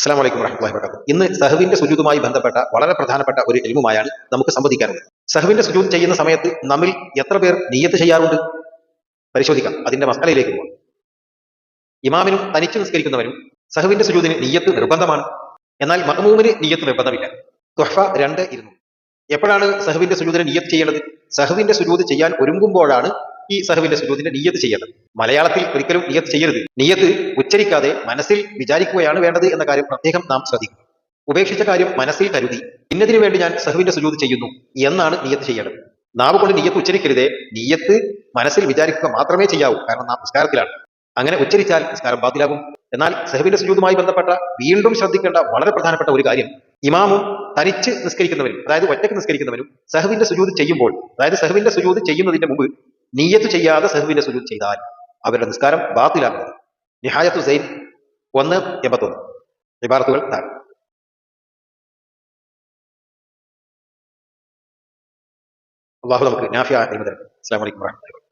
അസ്സലാമു അലൈക്കും വറഹ്മത്തുള്ളാഹി വബറകാതുഹു. ഇന്ന് സഹവിന്റെ സുജൂദുമായി ബന്ധപ്പെട്ട വളരെ പ്രധാനപ്പെട്ട ഒരു ഇൽമുമായാണ് നമുക്ക് സംവദിക്കാനുള്ളത്. സഹവിന്റെ സുജൂദ് ചെയ്യുന്ന സമയത്ത് നമ്മിൽ എത്ര പേർ നിയ്യത്ത് ചെയ്യാറുണ്ട്? പരിശോധിക്കാം. അതിന്റെ മസലയിലേക്ക് പോകാം. ഇമാമിനും തനിച്ച് നിസ്കരിക്കുന്നവനും സഹവിന്റെ സുജൂദിന് നിയ്യത്ത് നിർബന്ധമാണ്. എന്നാൽ മഅ്മൂമിന് നിയ്യത്ത് നിർബന്ധമില്ല. തുഹ്ഫ 2:200. എപ്പോഴാണ് സഹവിന്റെ സുജൂദിന് നിയ്യത്ത് ചെയ്യേണ്ടത്? സഹവിന്റെ സുജൂദ് ചെയ്യാൻ ഒരുങ്ങുമ്പോഴാണ് ഈ സഹവിന്റെ സുജൂദിന്റെ നിയ്യത്ത് ചെയ്യേണ്ടത്. മലയാളത്തിൽ ഒരിക്കലും നിയ്യത്ത് ചെയ്യരുത്. നിയ്യത്ത് ഉച്ചരിക്കാതെ മനസ്സിൽ വിചാരിക്കുകയാണ് വേണ്ടത് എന്ന കാര്യം പ്രത്യേകം നാം ശ്രദ്ധിക്കും. ഉപേക്ഷിച്ച കാര്യം മനസ്സിൽ കരുതി ഇന്നതിനു വേണ്ടി ഞാൻ സഹവിന്റെ സുജൂദ് ചെയ്യുന്നു എന്നാണ് നിയ്യത്ത് ചെയ്യേണ്ടത്. നാവ് കൊണ്ട് നിയ്യത്ത് ഉച്ചരിക്കരുതേ, നിയ്യത്ത് മനസ്സിൽ വിചാരിക്കുക മാത്രമേ ചെയ്യാവൂ. കാരണം നാം നിസ്കാരത്തിലാണ്. അങ്ങനെ ഉച്ചരിച്ചാൽ നിസ്കാരം ബാത്തിലാകും. എന്നാൽ സഹവിന്റെ സുജൂദുമായി ബന്ധപ്പെട്ട വീണ്ടും ശ്രദ്ധിക്കേണ്ട വളരെ പ്രധാനപ്പെട്ട ഒരു കാര്യം, ഇമാമും തനിച്ച് നിസ്കരിക്കുന്നവരും, അതായത് ഒറ്റയ്ക്ക് നിസ്കരിക്കുന്നവരും സഹവിന്റെ സുജൂദ് ചെയ്യുമ്പോൾ, അതായത് സഹവിന്റെ സുജൂദ് ചെയ്യുന്നതിന്റെ മുമ്പ് നിയ്യത്ത് ചെയ്യാതെ സഹവിന്റെ സുജൂദ് ചെയ്താൽ അവരുടെ നിസ്കാരം ബാത്തിലാകുന്നത്. നിഹായത്തു സൈൻ 1:81. ഇബാറത്തുകൾ താഴെ. അള്ളാഹു നമുക്ക് നാഫിയ ഇൽമു തരട്ടെ. അസ്സലാമു അലൈക്കും വറഹ്മത്തുള്ളാഹി.